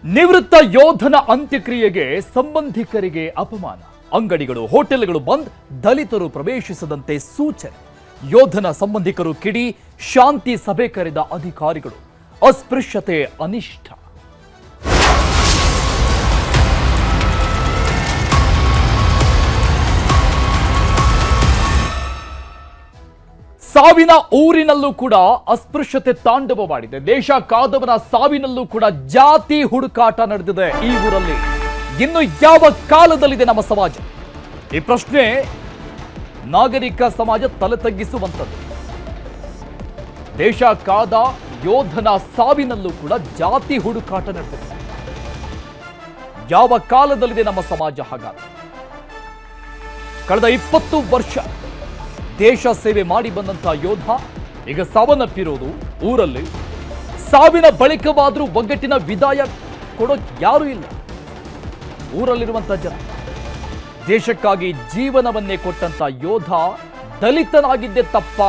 ನಿವೃತ್ತ ಯೋಧನ ಅಂತ್ಯಕ್ರಿಯೆಗೆ ಸಂಬಂಧಿಕರಿಗೆ ಅಪಮಾನ. ಅಂಗಡಿಗಳು, ಹೋಟೆಲ್ಗಳು ಬಂದ್, ದಲಿತರು ಪ್ರವೇಶಿಸದಂತೆ ಸೂಚನೆ. ಯೋಧನ ಸಂಬಂಧಿಕರು ಕಿಡಿ, ಶಾಂತಿ ಸಭೆ ಕರೆದ ಅಧಿಕಾರಿಗಳು. ಅಸ್ಪೃಶ್ಯತೆ ಅನಿಷ್ಠ. ಸಾವಿನ ಊರಿನಲ್ಲೂ ಕೂಡ ಅಸ್ಪೃಶ್ಯತೆ ತಾಂಡವವಾಡಿದೆ. ದೇಶ ಕಾದವನ ಸಾವಿನಲ್ಲೂ ಕೂಡ ಜಾತಿ ಹುಡುಕಾಟ ನಡೆದಿದೆ ಈ ಊರಲ್ಲಿ. ಇನ್ನು ಯಾವ ಕಾಲದಲ್ಲಿದೆ ನಮ್ಮ ಸಮಾಜ? ಈ ಪ್ರಶ್ನೆ ನಾಗರಿಕ ಸಮಾಜ ತಲೆ ತಗ್ಗಿಸುವಂಥದ್ದು. ದೇಶ ಕಾದ ಯೋಧನ ಸಾವಿನಲ್ಲೂ ಕೂಡ ಜಾತಿ ಹುಡುಕಾಟ ನಡೆದಿದೆ. ಯಾವ ಕಾಲದಲ್ಲಿದೆ ನಮ್ಮ ಸಮಾಜ? ಹಾಗಾದ್ರೆ ಕಳೆದ 20 ವರ್ಷ ದೇಶ ಸೇವೆ ಮಾಡಿ ಬಂದಂತಹ ಯೋಧ ಈಗ ಸಾವನ್ನಪ್ಪಿರೋದು ಊರಲ್ಲಿ. ಸಾವಿನ ಬಳಿಕವಾದರೂ ಒಗ್ಗಟ್ಟಿನ ವಿದಾಯ ಕೊಡೋಕೆ ಯಾರೂ ಇಲ್ಲ. ಊರಲ್ಲಿರುವಂತಹ ಜನ, ದೇಶಕ್ಕಾಗಿ ಜೀವನವನ್ನೇ ಕೊಟ್ಟಂತ ಯೋಧ ದಲಿತನಾಗಿದ್ದೇ ತಪ್ಪ?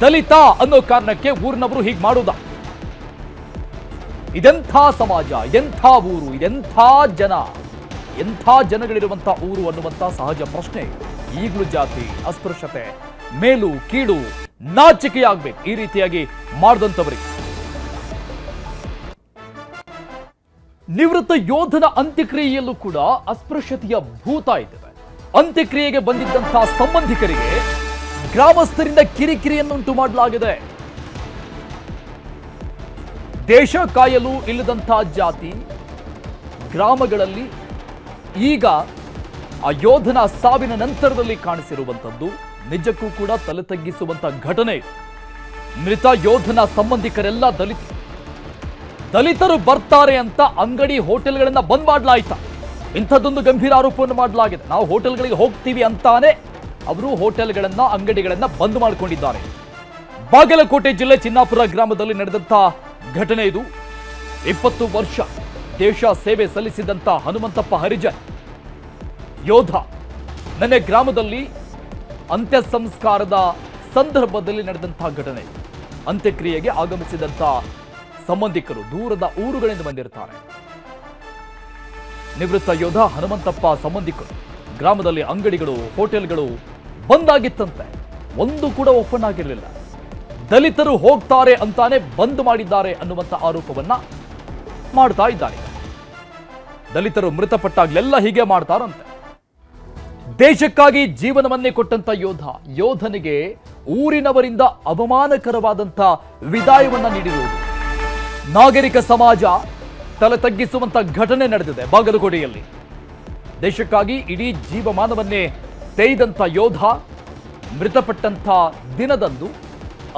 ದಲಿತ ಅನ್ನೋ ಕಾರಣಕ್ಕೆ ಊರಿನವರು ಹೀಗೆ ಮಾಡುವುದ? ಇದೆಂಥ ಸಮಾಜ, ಎಂಥ ಊರು, ಇದೆಂಥ ಜನ, ಎಂಥ ಜನಗಳಿರುವಂತ ಊರು ಅನ್ನುವಂತ ಸಹಜ ಪ್ರಶ್ನೆ. ಈಗಲೂ ಜಾತಿ, ಅಸ್ಪೃಶ್ಯತೆ, ಮೇಲು ಕೀಳು, ನಾಚಿಕೆಯಾಗಬೇಕು ಈ ರೀತಿಯಾಗಿ ಮಾಡಿದಂಥವರಿಗೆ. ನಿವೃತ್ತ ಯೋಧನ ಅಂತ್ಯಕ್ರಿಯೆಯಲ್ಲೂ ಕೂಡ ಅಸ್ಪೃಶ್ಯತೆಯ ಭೂತ ಇದ್ದೇವೆ. ಅಂತ್ಯಕ್ರಿಯೆಗೆ ಬಂದಿದ್ದಂತಹ ಸಂಬಂಧಿಕರಿಗೆ ಗ್ರಾಮಸ್ಥರಿಂದ ಕಿರಿಕಿರಿಯನ್ನುಂಟು ಮಾಡಲಾಗಿದೆ. ದೇಶ ಕಾಯಲು ಇಲ್ಲದಂತಹ ಜಾತಿ ಗ್ರಾಮಗಳಲ್ಲಿ ಈಗ ಆ ಯೋಧನ ಸಾವಿನ ನಂತರದಲ್ಲಿ ಕಾಣಿಸಿರುವಂಥದ್ದು ನಿಜಕ್ಕೂ ಕೂಡ ತಲೆ ತಗ್ಗಿಸುವಂತ ಘಟನೆ. ಮೃತ ಯೋಧನ ಸಂಬಂಧಿಕರೆಲ್ಲ ದಲಿತರು ಬರ್ತಾರೆ ಅಂತ ಅಂಗಡಿ ಹೋಟೆಲ್ಗಳನ್ನ ಬಂದ್ ಮಾಡಲಾಯ್ತಾ? ಇಂಥದ್ದೊಂದು ಗಂಭೀರ ಆರೋಪವನ್ನು ಮಾಡಲಾಗಿದೆ. ನಾವು ಹೋಟೆಲ್ಗಳಿಗೆ ಹೋಗ್ತೀವಿ ಅಂತಾನೆ ಅವರು ಹೋಟೆಲ್ಗಳನ್ನ, ಅಂಗಡಿಗಳನ್ನ ಬಂದ್ ಮಾಡಿಕೊಂಡಿದ್ದಾರೆ. ಬಾಗಲಕೋಟೆ ಜಿಲ್ಲೆ ಚಿನ್ನಾಪುರ ಗ್ರಾಮದಲ್ಲಿ ನಡೆದಂತಹ ಘಟನೆ ಇದು. 20 ವರ್ಷ ದೇಶ ಸೇವೆ ಸಲ್ಲಿಸಿದಂತ ಹನುಮಂತಪ್ಪ ಹರಿಜನ್ ಯೋಧ ನನ್ನ ಗ್ರಾಮದಲ್ಲಿ ಅಂತ್ಯ ಸಂಸ್ಕಾರದ ಸಂದರ್ಭದಲ್ಲಿ ನಡೆದಂತಹ ಘಟನೆ. ಅಂತ್ಯಕ್ರಿಯೆಗೆ ಆಗಮಿಸಿದಂತ ಸಂಬಂಧಿಕರು ದೂರದ ಊರುಗಳಿಂದ ಬಂದಿರ್ತಾರೆ. ನಿವೃತ್ತ ಯೋಧ ಹನುಮಂತಪ್ಪ ಸಂಬಂಧಿಕರು ಗ್ರಾಮದಲ್ಲಿ ಅಂಗಡಿಗಳು, ಹೋಟೆಲ್ಗಳು ಬಂದಾಗಿತ್ತಂತೆ. ಒಂದು ಕೂಡ ಓಪನ್ ಆಗಿರಲಿಲ್ಲ. ದಲಿತರು ಹೋಗ್ತಾರೆ ಅಂತಾನೆ ಬಂದ್ ಮಾಡಿದ್ದಾರೆ ಅನ್ನುವಂಥ ಆರೋಪವನ್ನ ಮಾಡ್ತಾ ಇದ್ದಾರೆ. ದಲಿತರು ಮೃತಪಟ್ಟಾಗ್ಲೆಲ್ಲ ಹೀಗೆ ಮಾಡ್ತಾರಂತೆ. ದೇಶಕ್ಕಾಗಿ ಜೀವನವನ್ನೇ ಕೊಟ್ಟಂತ ಯೋಧನಿಗೆ ಊರಿನವರಿಂದ ಅವಮಾನಕರವಾದಂತ ವಿದಾಯವನ್ನ ನೀಡಿರುವುದು ನಾಗರಿಕ ಸಮಾಜ ತಲೆ ತಗ್ಗಿಸುವಂತ ಘಟನೆ ನಡೆದಿದೆ ಬಾಗಲಕೋಟೆಯಲ್ಲಿ. ದೇಶಕ್ಕಾಗಿ ಇಡೀ ಜೀವಮಾನವನ್ನೇ ತೆಯ್ದಂತ ಯೋಧ ಮೃತಪಟ್ಟಂತ ದಿನದಂದು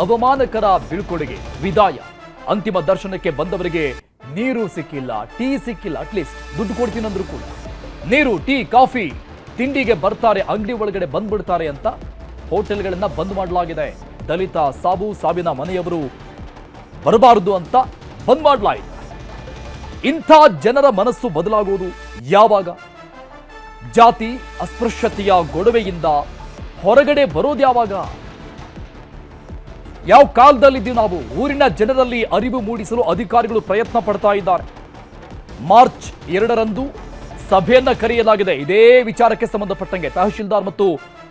ಅವಮಾನಕರ ಬೀಳ್ಕೊಡುಗೆ, ವಿದಾಯ. ಅಂತಿಮ ದರ್ಶನಕ್ಕೆ ಬಂದವರಿಗೆ ನೀರು ಸಿಕ್ಕಿಲ್ಲ, ಟೀ ಸಿಕ್ಕಿಲ್ಲ. ಅಟ್ಲೀಸ್ಟ್ ದುಡ್ಡು ಕೊಡ್ತೀನಂದ್ರು ಕೂಡ ನೀರು, ಟೀ, ಕಾಫಿ, ತಿಂಡಿಗೆ ಬರ್ತಾರೆ, ಅಂಗಡಿ ಒಳಗಡೆ ಬಂದ್ಬಿಡ್ತಾರೆ ಅಂತ ಹೋಟೆಲ್ಗಳನ್ನ ಬಂದ್ ಮಾಡಲಾಗಿದೆ. ದಲಿತ ಸಾವಿನ ಮನೆಯವರು ಬರಬಾರದು ಅಂತ ಬಂದ್ ಮಾಡಲಾಗಿದೆ. ಇಂಥ ಜನರ ಮನಸ್ಸು ಬದಲಾಗುವುದು ಯಾವಾಗ? ಜಾತಿ, ಅಸ್ಪೃಶ್ಯತೆಯ ಗೊಡವೆಯಿಂದ ಹೊರಗಡೆ ಬರೋದು ಯಾವಾಗ? ಯಾವ ಕಾಲದಲ್ಲಿದ್ದೀವಿ ನಾವು? ಊರಿನ ಜನರಲ್ಲಿ ಅರಿವು ಮೂಡಿಸಲು ಅಧಿಕಾರಿಗಳು ಪ್ರಯತ್ನ ಪಡ್ತಾ ಇದ್ದಾರೆ. ಮಾರ್ಚ್ 2ರಂದು ಸಭೆಯನ್ನ ಕರೆಯಲಾಗಿದೆ. ಇದೇ ವಿಚಾರಕ್ಕೆ ಸಂಬಂಧಪಟ್ಟಂಗೆ ತಹಶೀಲ್ದಾರ್ ಮತ್ತು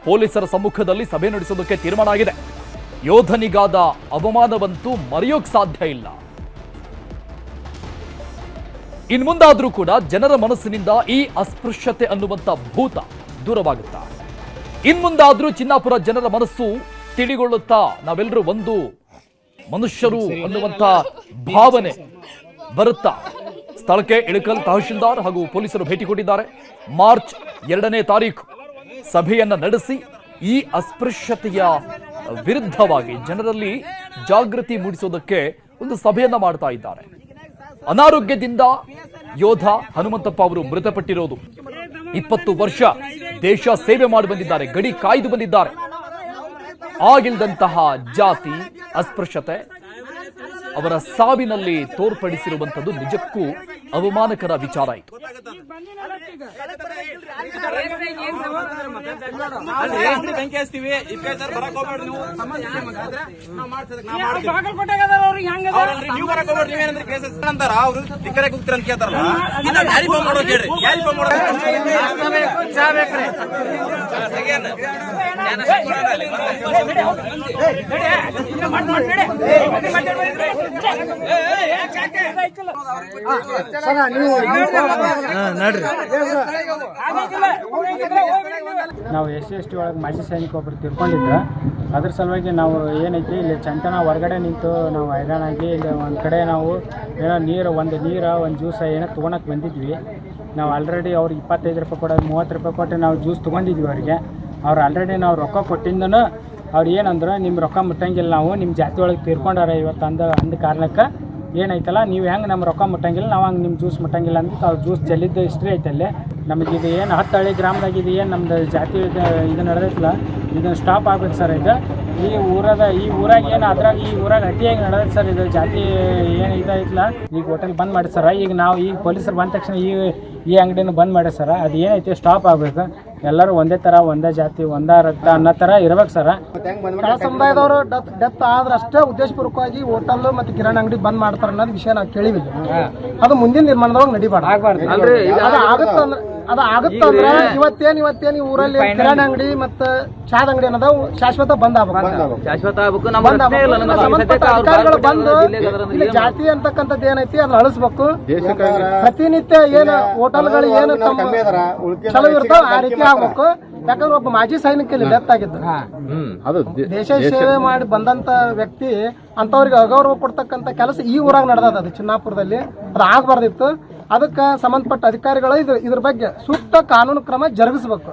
ಪೊಲೀಸರ ಸಮ್ಮುಖದಲ್ಲಿ ಸಭೆ ನಡೆಸೋದಕ್ಕೆ ತೀರ್ಮಾನ ಆಗಿದೆ. ಯೋಧನಿಗಾದ ಅವಮಾನವಂತೂ ಮರೆಯೋಕ್ ಸಾಧ್ಯ ಇಲ್ಲ. ಇನ್ಮುಂದಾದ್ರೂ ಕೂಡ ಜನರ ಮನಸ್ಸಿನಿಂದ ಈ ಅಸ್ಪೃಶ್ಯತೆ ಅನ್ನುವಂಥ ಭೂತ ದೂರವಾಗುತ್ತಾ? ಇನ್ಮುಂದಾದ್ರೂ ಚಿನ್ನಾಪುರ ಜನರ ಮನಸ್ಸು ತಿಳಿಗೊಳ್ಳುತ್ತಾ? ನಾವೆಲ್ಲರೂ ಒಂದು ಮನುಷ್ಯರು ಅನ್ನುವಂಥ ಭಾವನೆ ಬರುತ್ತಾ? ಸ್ಥಳಕ್ಕೆ ಇಳಕಲ್ ತಹಶೀಲ್ದಾರ್ ಹಾಗೂ ಪೊಲೀಸರು ಭೇಟಿ ಕೊಟ್ಟಿದ್ದಾರೆ. ಮಾರ್ಚ್ 2ನೇ ತಾರೀಕು ಸಭೆಯನ್ನ ನಡೆಸಿ ಈ ಅಸ್ಪೃಶ್ಯತೆಯ ವಿರುದ್ಧವಾಗಿ ಜನರಲ್ಲಿ ಜಾಗೃತಿ ಮೂಡಿಸೋದಕ್ಕೆ ಒಂದು ಸಭೆಯನ್ನ ಮಾಡ್ತಾ ಇದ್ದಾರೆ. ಅನಾರೋಗ್ಯದಿಂದ ಯೋಧ ಹನುಮಂತಪ್ಪ ಅವರು ಮೃತಪಟ್ಟಿರೋದು. 20 ವರ್ಷ ದೇಶ ಸೇವೆ ಮಾಡಿ ಬಂದಿದ್ದಾರೆ, ಗಡಿ ಕಾಯ್ದು ಬಂದಿದ್ದಾರೆ. ಆಗಿಲ್ದಂತಹ ಜಾತಿ, ಅಸ್ಪೃಶ್ಯತೆ ಅವರ ಸಾವಿನಲ್ಲಿ ತೋರ್ಪಡಿಸಿರುವಂಥದ್ದು ನಿಜಕ್ಕೂ ಅವಮಾನಕರ ವಿಚಾರ. ಇತ್ತು ಬೆಂಕಿ ಹಚ್ತೀವಿ ಬರಕ್ ಹೋಗ್ಬೇಡ್ರಿ ನೀವು ನೀವು ಬರಕ್ ಹೋಗ್ಬೇಡ್ರಿ ನೀವೇನಂದ್ರೆ ಕೇಸ್ ಅಂತಾರ ಅವ್ರು ಟಿಕ್ಕರೆ ಕೂಗ್ತೀರ ಅಂತ ಕೇಳ್ತಾರಲ್ಲ ಯಾರಿ ಫೋನ್ ಮಾಡೋದು ಹೇಳ್ರಿ ಯಾರಿ ಫೋನ್ ಮಾಡೋದು ನಾವು SC/ST ಒಳಗೆ ಮಾಜಿ ಸೈನಿಕ ಒಬ್ಬರು ತಿರ್ಕೊಂಡಿದ್ರ ಅದ್ರ ಸಲುವಾಗಿ ನಾವು ಏನೈತಿ ಇಲ್ಲಿ ಚಂತನ ಹೊರಗಡೆ ನಿಂತು ನಾವು ಹೈರಾಣಾಗಿ ಇಲ್ಲಿ ಒಂದು ಕಡೆ ನಾವು ಏನೋ ಒಂದು ಜ್ಯೂಸ್ ಏನೋ ತೊಗೊಳಕ್ಕೆ ಬಂದಿದ್ವಿ. ನಾವು ಆಲ್ರೆಡಿ ಅವ್ರಿಗೆ 25 ರೂಪಾಯಿ ಕೊಡೋದು 30 ರೂಪಾಯಿ ಕೊಟ್ಟು ನಾವು ಜ್ಯೂಸ್ ತೊಗೊಂಡಿದ್ವಿ ಅವರಿಗೆ. ಅವ್ರು ಆಲ್ರೆಡಿ ನಾವು ರೊಕ್ಕ ಕೊಟ್ಟಿಂದನು ಅವ್ರು ಏನಂದ್ರೆ ನಿಮ್ಮ ರೊಕ್ಕ ಮುಟ್ಟಂಗಿಲ್ಲ, ನಾವು ನಿಮ್ಮ ಜಾತಿ ಒಳಗೆ ತೀರ್ಕೊಂಡಾರ ಇವತ್ತು ಅಂದ ಕಾರಣಕ್ಕೆ ಏನೈತಲ್ಲ ನೀವು ಹೆಂಗೆ ನಮ್ಮ ರೊಕ್ಕ ಮುಟ್ಟಂಗಿಲ್ಲ, ನಾವು ಹಂಗೆ ನಿಮ್ಮ ಜ್ಯೂಸ್ ಮುಟ್ಟಂಗಿಲ್ಲ ಅಂತ ಅವ್ರು ಜ್ಯೂಸ್ ಚೆಲ್ಲಿದ್ದು ಹಿಸ್ಟ್ರಿ ಐತಲ್ಲಿ. ನಮಗಿದು ಏನು 10 ಹಳ್ಳಿ ಗ್ರಾಮದಾಗ ಇದು ಏನು ನಮ್ಮದು ಜಾತಿ ಇದು ನಡೆದೈತಲ್ಲ ಇದನ್ನು ಸ್ಟಾಪ್ ಆಗ್ಬೇಕು ಸರ್. ಇದು ಈ ಊರಾಗ ಏನು ಅದ್ರಾಗ ಈ ಊರಾಗ ಅತಿಯಾಗಿ ನಡೆದೈತೆ ಸರ್. ಇದು ಜಾತಿ ಏನು ಇದೈತಲ್ಲ ಈಗ ಹೋಟೆಲ್ ಬಂದ್ ಮಾಡಿ ಸರ್. ಈಗ ನಾವು ಈಗ ಪೊಲೀಸರು ಬಂದ ತಕ್ಷಣ ಈ ಅಂಗಡಿನ ಬಂದ್ ಮಾಡಿ ಸರ್. ಅದು ಏನೈತಿ ಸ್ಟಾಪ್ ಆಗ್ಬೇಕು. ಎಲ್ಲರೂ ಒಂದೇ ಥರ ಒಂದೇ ಜಾತಿ ಒಂದೇ ರಕ್ತ ಅನ್ನೋ ಥರ ಇರ್ಬೇಕು ಸರ್. ಸಮುದಾಯದವರು ಡೆತ್ ಆದ್ರೆ ಅಷ್ಟೇ ಉದ್ದೇಶಪೂರ್ವಕವಾಗಿ ಹೋಟೆಲ್ ಮತ್ತು ಕಿರಾಣಿ ಅಂಗಡಿ ಬಂದ್ ಮಾಡ್ತಾರೆ ಅನ್ನೋದು ವಿಷಯ ನಾವು ಕೇಳಿವಿಲ್ಲ. ಅದು ಮುಂದಿನ ನಿರ್ಮಾಣದೊಳಗೆ ನಡಿಬಾರ್ದು. ಅದು ಆಗುತ್ತಂದ್ರೆ ಇವತ್ತೇನು ಊರಲ್ಲಿ ಕಿರಾಣಿ ಅಂಗಡಿ ಮತ್ತು ಚಾದ ಅಂಗಡಿ ಅನ್ನೋದು ಶಾಶ್ವತ ಬಂದ್ ಆಗ್ಬೇಕು. ಸಂಬಂಧಪಟ್ಟ ಅಧಿಕಾರಿಗಳು ಬಂದು ಇಲ್ಲಿ ಜಾತಿ ಅಂತಕ್ಕಂಥದ್ದು ಏನೈತಿ ಅದನ್ನ ಅಳಿಸ್ಬೇಕು. ಪ್ರತಿನಿತ್ಯ ಏನು ಹೋಟೆಲ್ಗಳು ಏನು ಚಲೋ ಇರ್ತಾವ ಆ ರೀತಿ ಆಗ್ಬೇಕು. ಯಾಕಂದ್ರೆ ಒಬ್ಬ ಮಾಜಿ ಸೈನಿಕಲ್ಲಿ ಡೆತ್ ಆಗಿದ್ದು, ದೇಶ ಸೇವೆ ಮಾಡಿ ಬಂದಂತ ವ್ಯಕ್ತಿ ಅಂತವ್ರಿಗೆ ಅಗೌರವ ಕೊಡ್ತಕ್ಕಂಥ ಕೆಲಸ ಈ ಊರಾಗ ನಡೆದದ. ಅದು ಚಿನ್ನಾಪುರದಲ್ಲಿ ಅದು ಆಗ್ಬಾರ್ದಿತ್ತು. ಅದಕ್ಕೆ ಸಂಬಂಧಪಟ್ಟ ಅಧಿಕಾರಿಗಳು ಇದ್ರ ಬಗ್ಗೆ ಸೂಕ್ತ ಕಾನೂನು ಕ್ರಮ ಜರುಗಿಸಬೇಕು.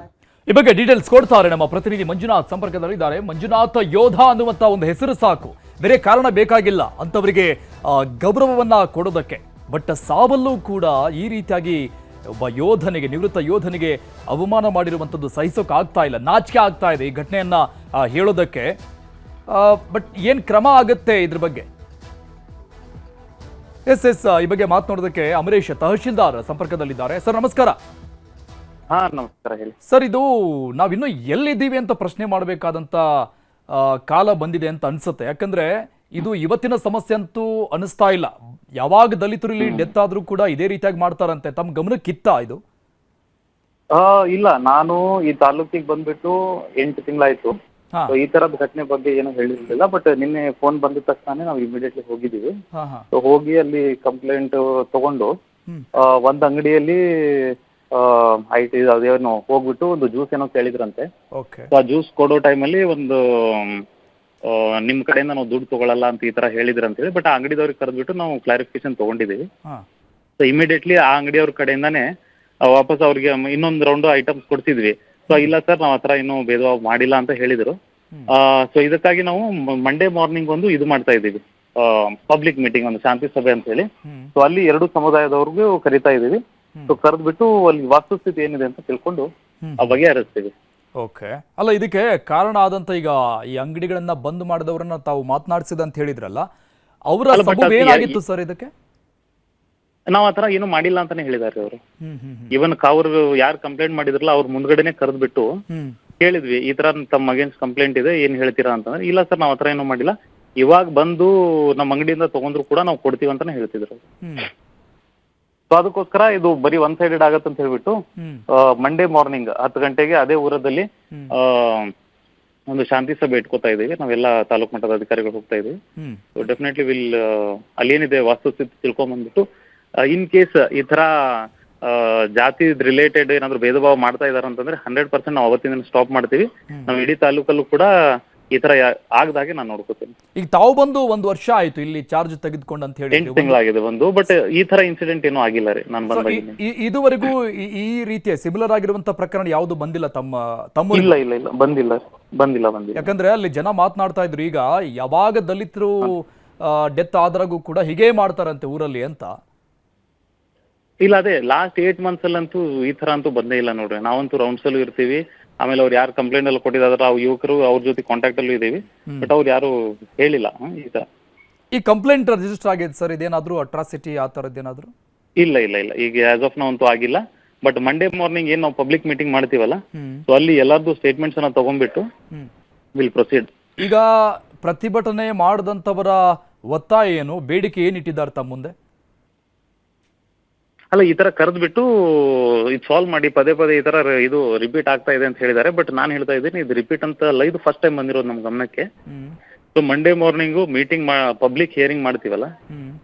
ಈ ಬಗ್ಗೆ ಡೀಟೇಲ್ಸ್ ಕೊಡ್ತಾರೆ ನಮ್ಮ ಪ್ರತಿನಿಧಿ ಮಂಜುನಾಥ್ ಸಂಪರ್ಕದಲ್ಲಿದ್ದಾರೆ. ಮಂಜುನಾಥ್, ಯೋಧ ಅನ್ನುವಂತ ಒಂದು ಹೆಸರು ಸಾಕು, ಬೇರೆ ಕಾರಣ ಬೇಕಾಗಿಲ್ಲ ಅಂತವರಿಗೆ ಗೌರವವನ್ನ ಕೊಡೋದಕ್ಕೆ. ಬಟ್ ಸಾವಲ್ಲೂ ಕೂಡ ಈ ರೀತಿಯಾಗಿ ಒಬ್ಬ ಯೋಧನಿಗೆ, ನಿವೃತ್ತ ಯೋಧನಿಗೆ ಅವಮಾನ ಮಾಡಿರುವಂಥದ್ದು ಸಹಿಸೋಕೆ ಆಗ್ತಾ ಇಲ್ಲ, ನಾಚಿಕೆ ಆಗ್ತಾ ಇದೆ ಈ ಘಟನೆಯನ್ನ ಹೇಳೋದಕ್ಕೆ. ಬಟ್ ಏನ್ ಕ್ರಮ ಆಗುತ್ತೆ ಇದ್ರ ಬಗ್ಗೆ? ಎಸ್ ಈ ಬಗ್ಗೆ ಮಾತನಾಡೋದಕ್ಕೆ ಅಮರೇಶ್ ತಹಶೀಲ್ದಾರ್ ಸಂಪರ್ಕದಲ್ಲಿದ್ದಾರೆ. ಸರ್ ನಮಸ್ಕಾರ. ನಮಸ್ಕಾರ, ಹೇಳಿ ಸರ್. ಇದು ನಾವಿನ್ನೂ ಎಲ್ಲಿದ್ದೀವಿ ಅಂತ ಪ್ರಶ್ನೆ ಮಾಡಬೇಕಾದಂತ ಕಾಲ ಬಂದಿದೆ ಅಂತ ಅನ್ಸುತ್ತೆ. ಯಾಕಂದ್ರೆ ಇದು ಇವತ್ತಿನ ಸಮಸ್ಯೆ ಅಂತೂ ಅನಿಸ್ತಾ ಇಲ್ಲ. ಯಾವಾಗ ದಲಿತರು ಇಲ್ಲಿ ಡೆತ್ ಆದ್ರೂ ಕೂಡ ಇದೇ ರೀತಿಯಾಗಿ ಮಾಡ್ತಾರಂತೆ. ತಮ್ಮ ಗಮನಕ್ಕಿತ್ತ ಇದು? ಇಲ್ಲ, ನಾನು ಈ ತಾಲೂಕಿಗೆ ಬಂದ್ಬಿಟ್ಟು 8 ತಿಂಗಳಾಯ್ತು. ಈ ತರದ ಘಟನೆ ಬಗ್ಗೆ ಏನು ಹೇಳಿರ್ಲಿಲ್ಲ. ಬಟ್ ನಿನ್ನೆ ಫೋನ್ ಬಂದಿದ ತಕ್ಷಣ ನಾವು ಇಮಿಡಿಯೇಟ್ಲಿ ಹೋಗಿದ್ದೀವಿ. ಹೋಗಿ ಅಲ್ಲಿ ಕಂಪ್ಲೇಂಟ್ ತಗೊಂಡು ಒಂದ್ ಅಂಗಡಿಯಲ್ಲಿ ಅದೇನೋ ಹೋಗ್ಬಿಟ್ಟು ಒಂದು ಜ್ಯೂಸ್ ಏನೋ ಕೇಳಿದ್ರಂತೆ. ಆ ಜ್ಯೂಸ್ ಕೊಡೋ ಟೈಮಲ್ಲಿ ಒಂದು ನಿಮ್ ಕಡೆಯಿಂದ ನಾವು ದುಡ್ಡು ತಗೊಳಲ್ಲ ಅಂತ ಈ ತರ ಹೇಳಿದ್ರಂತ ಹೇಳಿ. ಬಟ್ ಆ ಅಂಗಡಿದವ್ರಿಗೆ ಕರೆದ್ಬಿಟ್ಟು ನಾವು ಕ್ಲಾರಿಫಿಕೇಶನ್ ತಗೊಂಡಿದ್ದೀವಿ. ಸೊ ಇಮಿಡಿಯೇಟ್ಲಿ ಆ ಅಂಗಡಿಯವ್ರ ಕಡೆಯಿಂದಾನೆ ವಾಪಸ್ ಅವ್ರಿಗೆ ಇನ್ನೊಂದು ರೌಂಡ್ ಐಟಮ್ಸ್ ಕೊಡ್ತಿದ್ವಿ. ಸೊ ಇಲ್ಲ ಸರ್, ನಾವ್ ಆತರ ಇನ್ನೂ ಭೇದ ಭಾವ ಮಾಡಿಲ್ಲ ಅಂತ ಹೇಳಿದ್ರು. ಸೊ ಇದಕ್ಕಾಗಿ ನಾವು ಮಂಡೇ ಮಾರ್ನಿಂಗ್ ಒಂದು ಇದು ಮಾಡ್ತಾ ಇದ್ದೀವಿ, ಪಬ್ಲಿಕ್ ಮೀಟಿಂಗ್, ಒಂದು ಶಾಂತಿ ಸಭೆ ಅಂತ ಹೇಳಿ. ಸೊ ಅಲ್ಲಿ 2 ಸಮುದಾಯದವ್ರಿಗೂ ಕರಿತಾ ಇದೀವಿ. ಸೊ ಕರೆದ್ಬಿಟ್ಟು ಅಲ್ಲಿ ವಾಸ್ತುಸ್ಥಿತಿ ಏನಿದೆ ಅಂತ ತಿಳ್ಕೊಂಡು ಆ ಬಗೆಹರಿಸ್ತೀವಿ. ಓಕೆ. ಅಲ್ಲ, ಇದಕ್ಕೆ ಕಾರಣ ಆದಂತ ಈಗ ಈ ಅಂಗಡಿಗಳನ್ನ ಬಂದ್ ಮಾಡಿದವರನ್ನ ತಾವು ಮಾತನಾಡಿಸಿದ ಅಂತ ಹೇಳಿದ್ರಲ್ಲ, ಅವರ ಸಬೂಬು ಏನಾಗಿತ್ತು ಸರ್ ಇದಕ್ಕೆ? ನಾವ್ ಆತರ ಏನು ಮಾಡಿಲ್ಲ ಅಂತಾನೆ ಹೇಳಿದಾರೆ ಅವರು. ಇವನ್ ಅವ್ರು ಯಾರು ಕಂಪ್ಲೇಂಟ್ ಮಾಡಿದ್ರಲ್ಲ ಅವ್ರ ಮುಂದ್ಗಡೆನೆ ಕರೆದ್ಬಿಟ್ಟು ಹೇಳಿದ್ವಿ, ಈ ತರ ತಮ್ಮ ಅಗೇನ್ಸ್ಟ್ ಕಂಪ್ಲೇಂಟ್ ಇದೆ, ಏನ್ ಹೇಳ್ತೀರಾ ಅಂತಂದ್ರೆ, ಇಲ್ಲ ಸರ್ ನಾವ್ ಆತರ ಏನೂ ಮಾಡಿಲ್ಲ, ಇವಾಗ ಬಂದು ನಮ್ಮ ಅಂಗಡಿಯಿಂದ ತಗೊಂಡ್ರು ಕೂಡ ನಾವು ಕೊಡ್ತೀವಿ ಅಂತಾನೆ ಹೇಳ್ತಿದ್ರು. ಸೊ ಅದಕ್ಕೋಸ್ಕರ ಇದು ಬರೀ ಒನ್ ಸೈಡೆಡ್ ಆಗತ್ತೆ ಅಂತ ಹೇಳ್ಬಿಟ್ಟು ಮಂಡೇ ಮಾರ್ನಿಂಗ್ 10 ಗಂಟೆಗೆ ಅದೇ ಊರದಲ್ಲಿ ಒಂದು ಶಾಂತಿ ಸಭೆ ಇಟ್ಕೋತಾ ಇದೀವಿ. ನಾವೆಲ್ಲ ತಾಲೂಕು ಮಟ್ಟದ ಅಧಿಕಾರಿಗಳು ಹೋಗ್ತಾ ಇದೀವಿ. ಸೊ ಡೆಫಿನೆಟ್ಲಿ ಅಲ್ಲಿ ಏನಿದೆ ವಾಸ್ತುಸ್ಥಿತಿ ತಿಳ್ಕೊಂಡ್ ಬಂದ್ಬಿಟ್ಟು ಇನ್ ಕೇಸ್ ಈ ತರ ಜಾತಿ ರಿಲೇಟೆಡ್ ಏನಾದ್ರು ಭೇದ ಭಾವ ಮಾಡ್ತಾ ಇದಾರೆ ಅಂತಂದ್ರೆ 100% ನಾವು ಅವತ್ತಿನ ಸ್ಟಾಪ್ ಮಾಡ್ತೀವಿ. ನಾವು ಇಡೀ ತಾಲೂಕಲ್ಲೂ ಕೂಡ ಈ ತರ ಆಗದಾಗೆ ನಾನು ನೋಡ್ಕೋತೀನಿ. ಈಗ ತಾವು ಬಂದು 1 ವರ್ಷ ಆಯ್ತು ಇಲ್ಲಿ ಚಾರ್ಜ್ ತೆಗೆದುಕೊಂಡು ಅಂತ ಹೇಳಿ. 8 ತಿಂಗಳಾಗಿದೆ ಬಂದು. ಬಟ್ ಈ ತರ ಇನ್ಸಿಡೆಂಟ್ ಏನೂ ಆಗಿಲ್ಲ ರೀ ನಾನು ಬಂದ. ಇದುವರೆಗೂ ಈ ರೀತಿಯ ಸಿಮಿಲರ್ ಆಗಿರುವಂತ ಪ್ರಕರಣ ಯಾವುದು ಬಂದಿಲ್ಲ ತಮ್ಮ? ಇಲ್ಲ ಇಲ್ಲ ಇಲ್ಲ, ಬಂದಿಲ್ಲ. ಯಾಕಂದ್ರೆ ಅಲ್ಲಿ ಜನ ಮಾತನಾಡ್ತಾ ಇದ್ರು, ಈಗ ಯಾವಾಗ ದಲಿತರು ಡೆತ್ ಆದ್ರಾಗೂ ಕೂಡ ಹೀಗೆ ಮಾಡ್ತಾರಂತೆ ಊರಲ್ಲಿ ಅಂತ. ಇಲ್ಲ, ಅದೇ ಲಾಸ್ಟ್ 8 months ಅಲ್ಲಂತೂ ಈ ತರ ಅಂತೂ ಬಂದೇ ಇಲ್ಲ ನೋಡ್ರಿ. ನಾವಂತೂ ರೌಂಡ್ಸ್ ಅಲ್ಲೂ ಇರ್ತೀವಿ. ಆಮೇಲೆ ಅವ್ರು ಯಾರು ಕಂಪ್ಲೇಂಟ್ ಎಲ್ಲ ಕೊಟ್ಟಿದಾರ ಆ ಯುವಕರು ಅವ್ರ ಜೊತೆ ಕಾಂಟ್ಯಾಕ್ಟ್ ಅಲ್ಲೂ ಇದೀವಿ. ಬಟ್ ಅವ್ರು ಯಾರು ಹೇಳಿಲ್ಲ ಈ ತರ. ಈ ಕಂಪ್ಲೇಂಟ್ ರಿಜಿಸ್ಟರ್ ಆಗಿದೆ ಸರ್? ಇದೇನಾದ್ರೂ ಅಟ್ರಾಸಿಟಿ ಆ ತರದ್ದೇನಾದ್ರು? ಇಲ್ಲ, ಈಗ ಆಸ್ ಆಫ್ ನೌ ಅಂತೂ ಆಗಿಲ್ಲ. ಬಟ್ ಮಂಡೇ ಮಾರ್ನಿಂಗ್ ಏನ್ ನಾವು ಪಬ್ಲಿಕ್ ಮೀಟಿಂಗ್ ಮಾಡ್ತೀವಲ್ಲ, ಸೊ ಅಲ್ಲಿ ಎಲ್ಲಾರ್ದು ಸ್ಟೇಟ್ಮೆಂಟ್ಸ್ ಅನ್ನ ತಗೊಂಡ್ಬಿಟ್ಟು ವಿಲ್ ಪ್ರೊಸೀಡ್. ಈಗ ಪ್ರತಿಭಟನೆ ಮಾಡದಂತವರ ಒತ್ತಾಯ ಏನು, ಬೇಡಿಕೆ ಏನಿಟ್ಟಿದ್ದಾರೆ ತಮ್ಮ ಮುಂದೆ? ಅಲ್ಲ, ಈ ತರ ಕರೆದ್ಬಿಟ್ಟು ಇದು ಸಾಲ್ವ್ ಮಾಡಿ, ಪದೇ ಪದೇ ಈ ತರ ಇದು ರಿಪೀಟ್ ಆಗ್ತಾ ಇದೆ ಅಂತ ಹೇಳಿದ್ದಾರೆ. ಬಟ್ ನಾನು ಹೇಳ್ತಾ ಇದ್ದೀನಿ, ಇದು ರಿಪೀಟ್ ಅಂತ ಅಲ್ಲ, ಇದು ಫಸ್ಟ್ ಟೈಮ್ ಬಂದಿರೋದು ನಮ್ಮ ಗಮನಕ್ಕೆ. So Monday morning meeting public hearing ಮಾಡ್ತೀವಲ್ಲ,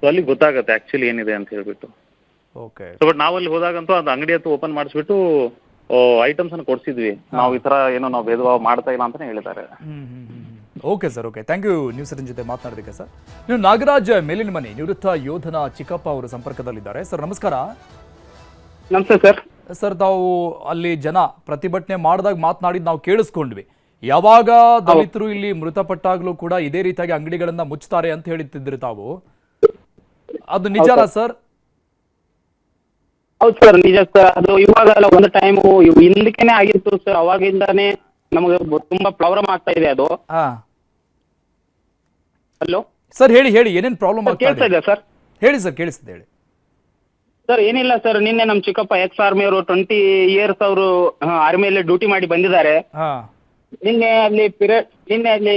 ಸೊ ಅಲ್ಲಿ ಗೊತ್ತಾಗುತ್ತೆ ಆಕ್ಚುಲಿ ಏನಿದೆ ಅಂತ ಹೇಳ್ಬಿಟ್ಟು. ಸೊ ಬಟ್ ನಾವಲ್ಲಿ ಹೋದಾಗಂತೂ ಅದು ಅಂಗಡಿ ಹತ್ತು ಓಪನ್ ಮಾಡಿಸ್ಬಿಟ್ಟು ಐಟಮ್ಸ್ ಅನ್ನು ಕೊಡ್ಸಿದ್ವಿ. ನಾವು ಈ ತರ ಏನೋ ನಾವು ಭೇದ ಭಾವ ಮಾಡ್ತಾ ಇಲ್ಲ ಅಂತಾನೆ ಹೇಳಿದ್ದಾರೆ. Okay sir, okay, thank you. News ಜೊತೆ ಮಾತನಾಡಿದಕ್ಕೆ ಸರ್. ನೀವು ನಾಗರಾಜ್ ಮೇಲಿನ ಮನೆ ನಿವೃತ್ತ ಯೋಧನ ಚಿಕ್ಕಪ್ಪ ಅವರು ಸಂಪರ್ಕದಲ್ಲಿದ್ದಾರೆ. ಸರ್ ನಮಸ್ಕಾರ. ನಮಸ್ತೆ ಸರ್. ಸರ್, ತಾವು ಅಲ್ಲಿ ಜನ ಪ್ರತಿಭಟನೆ ಮಾಡಿದಾಗ ಮಾತನಾಡಿದ್ ನಾವು ಕೇಳಿಸ್ಕೊಂಡ್ವಿ. ಯಾವಾಗ ದಲಿತರು ಇಲ್ಲಿ ಮೃತಪಟ್ಟಾಗ್ಲೂ ಕೂಡ ಇದೇ ರೀತಿಯಾಗಿ ಅಂಗಡಿಗಳನ್ನ ಮುಚ್ತಾರೆ ಅಂತ ಹೇಳ್ತಿದ್ರಿ ತಾವು, ಅದು ನಿಜಾನಾ ಸರ್? ಹೌದು ಸರ್, ನಿಜ ಸರ್. ಅದು ಇವಾಗಲ್ಲ, ಒಂದು ಟೈಮು ಹಿಂದಕ್ಕೇನೆ ಆಗಿತ್ತು ಸರ್. ಅವಾಗಿಂದಾನೇ ನಮಗೆ ತುಂಬಾ ಪ್ರಾಬ್ಲಮ್ ಆಗ್ತಾ ಇದೆ ಅದು. ಹಲೋ ಸರ್, ಹೇಳಿ ಹೇಳಿ, ಏನೇನ್ ಪ್ರಾಬ್ಲಮ್ ಕೇಳ್ತಾ ಇದೆ ಸರ್? ಹೇಳಿ ಸರ್, ಕೇಳಿಸ್ತಿದೆ ಹೇಳಿ. ಸರ್ ಏನಿಲ್ಲ ಸರ್, ನಿನ್ನೆ ನಮ್ಮ ಚಿಕ್ಕಪ್ಪ ಎಕ್ಸ್ ಆರ್ಮಿ ಅವರು 20 years ಅವರು ಆರ್ಮಿಯಲ್ಲಿ ಡ್ಯೂಟಿ ಮಾಡಿ ಬಂದಿದ್ದಾರೆ. ನಿನ್ನೆ ಅಲ್ಲಿ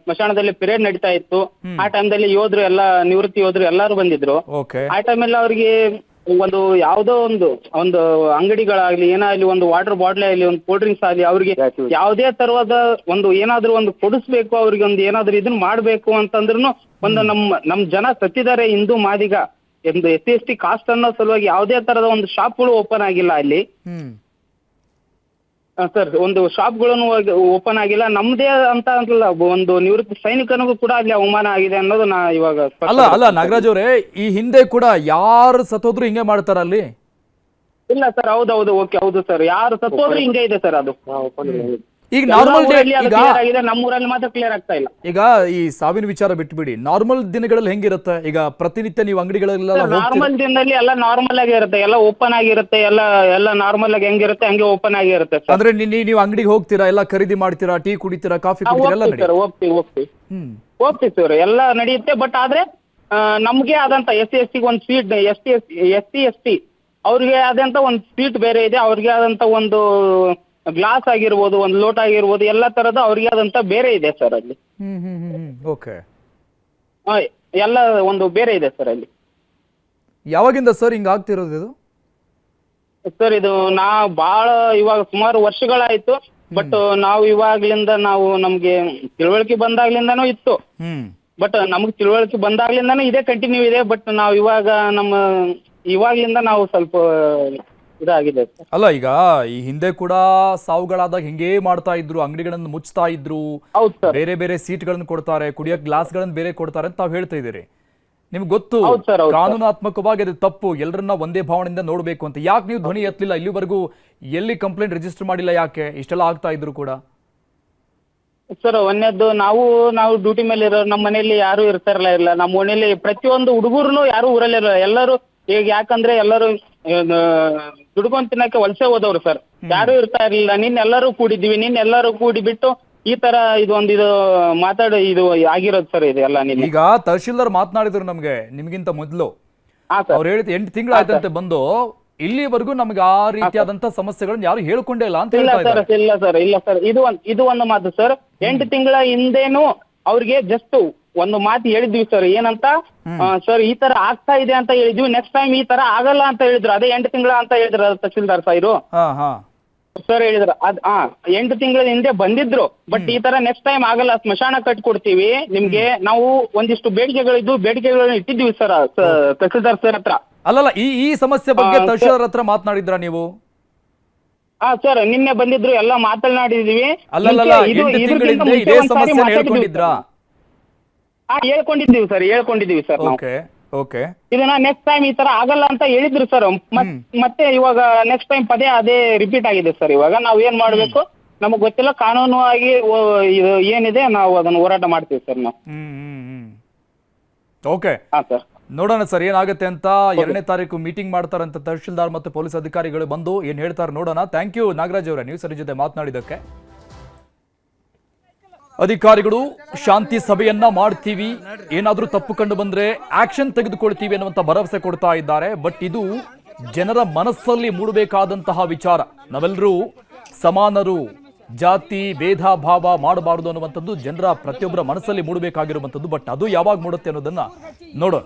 ಸ್ಮಶಾನದಲ್ಲಿ ಪಿರಿಯಡ್ ನಡೀತಾ ಇತ್ತು. ಆ ಟೈಮ್ದಲ್ಲಿ ಯೋಧರು ಎಲ್ಲ, ನಿವೃತ್ತಿ ಯೋಧರು ಎಲ್ಲಾರು ಬಂದಿದ್ರು. ಆ ಟೈಮಲ್ಲಿ ಅವ್ರಿಗೆ ಒಂದು ಯಾವುದೋ ಒಂದು ಅಂಗಡಿಗಳಾಗ್ಲಿ, ಏನಾಗ್ಲಿ, ಒಂದು ವಾಟರ್ ಬಾಟ್ಲ್ ಆಗ್ಲಿ, ಒಂದು ಕೋಲ್ಡ್ ಡ್ರಿಂಕ್ಸ್ ಆಗ್ಲಿ, ಅವ್ರಿಗೆ ಯಾವುದೇ ತರವಾದ ಒಂದು ಏನಾದ್ರು ಒಂದು ಕೊಡಿಸ್ಬೇಕು, ಅವ್ರಿಗೆ ಒಂದು ಏನಾದ್ರು ಇದನ್ನ ಮಾಡ್ಬೇಕು ಅಂತಂದ್ರೂ ಒಂದು ನಮ್ ಜನ ಸತ್ತಿದ್ದಾರೆ. ಹಿಂದೂ ಮಾದಿಗ ಒಂದು SC/ST ಕಾಸ್ಟ್ ಅನ್ನೋ ಸಲುವಾಗಿ ಯಾವುದೇ ತರದ ಒಂದು ಶಾಪ್ಗಳು ಓಪನ್ ಆಗಿಲ್ಲ ಅಲ್ಲಿ ಸರ್. ಒಂದು ಶಾಪ್ಗಳನ್ನು ಓಪನ್ ಆಗಿಲ್ಲ. ನಮ್ದೇ ಅಂತ ಅಂತಲ್ಲ, ಒಂದು ನಿವೃತ್ತಿ ಸೈನಿಕನಿಗೂ ಕೂಡ ಅಲ್ಲಿ ಅವಮಾನ ಆಗಿದೆ ಅನ್ನೋದು ನಾ ಇವಾಗ. ಅಲ್ಲ ನಾಗರಾಜ್ ಅವರೇ, ಈ ಹಿಂದೆ ಕೂಡ ಯಾರು ಸತ್ತೋದ್ರು ಹಿಂಗೆ ಮಾಡ್ತಾರ ಅಲ್ಲಿ? ಇಲ್ಲ ಸರ್, ಹೌದೌದು, ಓಕೆ, ಹೌದು ಸರ್. ಯಾರು ಸತ್ತೋದ್ರು ಹಿಂಗೆ ಇದೆ ಸರ್ ಅದು. ಈಗ ನಾರ್ಮಲ್ ಡೇ ಆಗಿದೆ, ನಮ್ಮೂರಲ್ಲಿ ಮಾತ್ರ ಕ್ಲಿಯರ್ ಆಗ್ತಾ ಇಲ್ಲ. ಈಗ ಈ ಸಾವಿನ ವಿಚಾರ ಬಿಟ್ಬಿಡಿ, ನಾರ್ಮಲ್ ದಿನಗಳಲ್ಲಿ ಹೆಂಗಿರುತ್ತೆ? ಈಗ ಪ್ರತಿನಿತ್ಯ ನೀವು ಅಂಗಡಿಗಳೆಲ್ಲ ನಾರ್ಮಲ್ ದಿನದಲ್ಲಿ ಎಲ್ಲ ನಾರ್ಮಲ್ ಆಗಿ ಇರುತ್ತೆ, ಎಲ್ಲ ಓಪನ್ ಆಗಿರುತ್ತೆ, ಎಲ್ಲ ನಾರ್ಮಲ್ ಆಗಿ ಹೆಂಗಿರುತ್ತೆ ಹಂಗೆ ಓಪನ್ ಆಗಿರುತ್ತೆ ಸರ್. ಅಂದ್ರೆ ನೀವು ಅಂಗಡಿಗೆ ಹೋಗ್ತೀರಾ, ಎಲ್ಲ ಖರೀದಿ ಮಾಡ್ತೀರಾ, ಟೀ ಕುಡಿತೀರಾ, ಕಾಫಿ ಕುಡಿತೀರಾ, ಎಲ್ಲ ಸರ್? ಹೋಗ್ತೀವಿ ಸರ್, ಎಲ್ಲ ನಡೆಯುತ್ತೆ. ಬಟ್ ಆದ್ರೆ ನಮ್ಗೆ ಆದಂತ SC/ST ಒಂದು ಸೀಟ್, SC/ST ಅವ್ರಿಗೆ ಆದಂತ ಒಂದು ಸೀಟ್ ಬೇರೆ ಇದೆ. ಅವ್ರಿಗೆ ಆದಂತ ಒಂದು ಗ್ಲಾಸ್ ಆಗಿರ್ಬೋದು, ಒಂದು ಲೋಟ ಆಗಿರ್ಬೋದು, ಎಲ್ಲ ತರದ ಅವ್ರಿಗೆ ಆದಂತ ಬೇರೆ ಇದೆ ಸರ್ ಅಲ್ಲಿ. ಓಕೆ, ಎಲ್ಲ ಒಂದು ಬೇರೆ ಇದೆ ಸರ್ ಅಲ್ಲಿ. ಯಾವಾಗಿಂದ ಸರ್ ಹಿಂಗ ಆಗ್ತಿರೋದು ಇದು? ಸರ್ ಇದು ಬಹಳ ಇವಾಗ ಸುಮಾರು ವರ್ಷಗಳಾಯ್ತು. ಬಟ್ ನಾವು ಇವಾಗ್ಲಿಂದ ನಮ್ಗೆ ತಿಳುವಳಿಕೆ ಬಂದಾಗ್ಲಿಂದಾನು ಇತ್ತು. ಬಟ್ ನಮ್ಗೆ ತಿಳುವಳಿಕೆ ಬಂದಾಗ್ಲಿಂದಾನು ಇದೇ ಕಂಟಿನ್ಯೂ ಇದೆ. ಬಟ್ ನಾವು ಇವಾಗ್ಲಿಂದ ನಾವು ಸ್ವಲ್ಪ ಇದಾಗಿದೆ. ಅಲ್ಲ, ಈಗ ಈ ಹಿಂದೆ ಕೂಡ ಸಾವುಗಳಾದಾಗ ಹಿಂಗೇ ಮಾಡ್ತಾ ಇದ್ರು, ಅಂಗಡಿಗಳನ್ನು ಮುಚ್ತಾ ಇದ್ರು, ಬೇರೆ ಬೇರೆ ಸೀಟ್ಗಳನ್ನು ಕೊಡ್ತಾರೆ, ಕುಡಿಯಕ್ ಗ್ಲಾಸ್ಗಳನ್ನು ಬೇರೆ ಕೊಡ್ತಾರೆ ಅಂತ ತಾವ್ ಹೇಳ್ತಾ ಇದ್ದೀರಿ. ನಿಮ್ಗೆ ಗೊತ್ತು ಕಾನೂನಾತ್ಮಕವಾಗಿ ಅದು ತಪ್ಪು, ಎಲ್ಲರನ್ನ ಒಂದೇ ಭಾವನೆಯಿಂದ ನೋಡ್ಬೇಕು ಅಂತ. ಯಾಕೆ ನೀವು ಧ್ವನಿ ಎತ್ತಲಿಲ್ಲ ಇಲ್ಲಿವರೆಗೂ? ಎಲ್ಲಿ ಕಂಪ್ಲೇಂಟ್ ರಿಜಿಸ್ಟರ್ ಮಾಡಿಲ್ಲ? ಯಾಕೆ ಇಷ್ಟೆಲ್ಲ ಆಗ್ತಾ ಇದ್ರು ಕೂಡ? ಸರ್ ಒಂದೇದ್ದು, ನಾವು ಡ್ಯೂಟಿ ಮೇಲೆ ಇರೋ, ನಮ್ಮ ಮನೆಯಲ್ಲಿ ಯಾರು ಇರ್ತಾರಲ್ಲ. ನಮ್ಮ ಮನೆಯಲ್ಲಿ ಪ್ರತಿಯೊಂದು ಹುಡುಗರು ಯಾರು ಊರಲ್ಲಿರೋ, ಎಲ್ಲರೂ ಈಗ ಯಾಕಂದ್ರೆ ಎಲ್ಲರೂ ದುಡ್ಕೊಂಡ್ ತಿನ್ನಕ್ಕೆ ವಲಸೆ ಹೋದವ್ರು ಸರ್, ಯಾರು ಇರ್ತಾ ಇರ್ಲಿಲ್ಲ. ಎಲ್ಲರೂ ಕೂಡಿ ಬಿಟ್ಟು ಈ ತರ ಇದು ಇದು ಆಗಿರೋದು ಸರ್. ಇದು ಎಲ್ಲ ಈಗ ತಹಶೀಲ್ದಾರ್ ಮಾತನಾಡಿದ್ರು ನಮ್ಗೆ ನಿಮ್ಗಿಂತ ಮೊದಲು. ಅವ್ರು ಹೇಳಿದ 8 ತಿಂಗಳಾಯ್ತಂತೆ ಬಂದು, ಇಲ್ಲಿವರೆಗೂ ನಮ್ಗೆ ಆ ರೀತಿಯಾದಂತ ಸಮಸ್ಯೆಗಳನ್ನ ಯಾರು ಹೇಳ್ಕೊಂಡೇ ಇಲ್ಲ ಅಂತ ಹೇಳ್ತಾ ಇದ್ದಾರೆ. ಇಲ್ಲ ಸರ್, ಇದು ಒಂದು ಮಾತು ಸರ್. 8 ತಿಂಗಳ ಹಿಂದೇನು ಅವ್ರಿಗೆ ಜಸ್ಟ್ ಒಂದು ಮಾತು ಹೇಳಿದ್ವಿ ಸರ್. ಏನಂತ ಸರ್, ಈ ತರ ಆಗ್ತಾ ಇದೆ ಅಂತ ಹೇಳಿದ್ವಿ, ನೆಕ್ಸ್ಟ್ ಟೈಮ್ ಈ ತರ ಆಗಲ್ಲ ಅಂತ ಹೇಳಿದ್ರು. ಅದೇ 8 ತಿಂಗಳ ಅಂತ ಹೇಳಿದ್ರು ತಹಶೀಲ್ದಾರ್ ಸಾಯಿರು ಸರ್ ಹೇಳಿದ್ರು. 8 ತಿಂಗಳ ಹಿಂದೆ ಬಂದಿದ್ರು. ಬಟ್ ಈ ತರ ನೆಕ್ಸ್ಟ್ ಟೈಮ್ ಆಗಲ್ಲ, ಸ್ಮಶಾನ ಕಟ್ಕೊಡ್ತೀವಿ ನಿಮ್ಗೆ, ನಾವು ಒಂದಿಷ್ಟು ಬೇಡಿಕೆಗಳನ್ನ ಇಟ್ಟಿದ್ವಿ ಸರ್ ತಹಶೀಲ್ದಾರ್ ಸರ್ ಹತ್ರ. ಅಲ್ಲಲ್ಲ, ಈ ಸಮಸ್ಯೆ ಬಗ್ಗೆ ತಹಶೀಲ್ದಾರ್ ಹತ್ರ ಮಾತನಾಡಿದ್ರ ನೀವು? ಸರ್ ನಿನ್ನೆ ಬಂದಿದ್ರು, ಎಲ್ಲ ಮಾತನಾಡಿದ್ವಿ. ಹೇಳ್ಕೊಂಡಿದ್ದೀವಿ ಸರ್ ನಾವು. ಇದನ್ನ ನೆಕ್ಸ್ಟ್ ಟೈಮ್ ಈ ತರ ಆಗಲ್ಲ ಅಂತ ಹೇಳಿದ್ರು ಸರ್. ಮತ್ತೆ ಇವಾಗ ನೆಕ್ಸ್ಟ್ ಟೈಮ್ ಪದೇ ಅದೇ ರಿಪೀಟ್ ಆಗಿದೆ ಸರ್. ಇವಾಗ ನಾವ್ ಏನ್ ಮಾಡ್ಬೇಕು ನಮಗ್ ಗೊತ್ತಿಲ್ಲ. ಕಾನೂನಾಗಿ ಇದು ಏನಿದೆ ನಾವು ಅದನ್ನ ಹೋರಾಟ ಮಾಡ್ತೀವಿ ಸರ್ ನಾವು. ಓಕೆ, ನೋಡೋಣ ಸರ್ ಏನಾಗುತ್ತೆ ಅಂತ. 2ನೇ ತಾರೀಕು ಮೀಟಿಂಗ್ ಮಾಡ್ತಾರಂತ ತಹಶೀಲ್ದಾರ್ ಮತ್ತು ಪೊಲೀಸ್ ಅಧಿಕಾರಿಗಳು ಬಂದು ಏನ್ ಹೇಳ್ತಾರೆ ನೋಡೋಣ. ಥ್ಯಾಂಕ್ ಯು ನಾಗರಾಜ್ ಅವರೇ, ನ್ಯೂಸ್ ಜೊತೆ ಮಾತನಾಡಿದ್ದಕ್ಕೆ. ಅಧಿಕಾರಿಗಳು ಶಾಂತಿ ಸಭೆಯನ್ನ ಮಾಡ್ತೀವಿ, ಏನಾದ್ರೂ ತಪ್ಪು ಕಂಡು ಬಂದ್ರೆ ಆಕ್ಷನ್ ತೆಗೆದುಕೊಳ್ತೀವಿ ಅನ್ನುವಂತ ಭರವಸೆ ಕೊಡ್ತಾ ಇದ್ದಾರೆ. ಬಟ್ ಇದು ಜನರ ಮನಸ್ಸಲ್ಲಿ ಮೂಡಬೇಕಾದಂತಹ ವಿಚಾರ. ನಾವೆಲ್ಲರೂ ಸಮಾನರು, ಜಾತಿ ಭೇದ ಭಾವ ಮಾಡಬಾರದು ಅನ್ನುವಂಥದ್ದು ಜನರ ಪ್ರತಿಯೊಬ್ಬರ ಮನಸ್ಸಲ್ಲಿ ಮೂಡಬೇಕಾಗಿರುವಂಥದ್ದು. ಬಟ್ ಅದು ಯಾವಾಗ ಮೂಡುತ್ತೆ ಅನ್ನೋದನ್ನ ನೋಡೋಣ.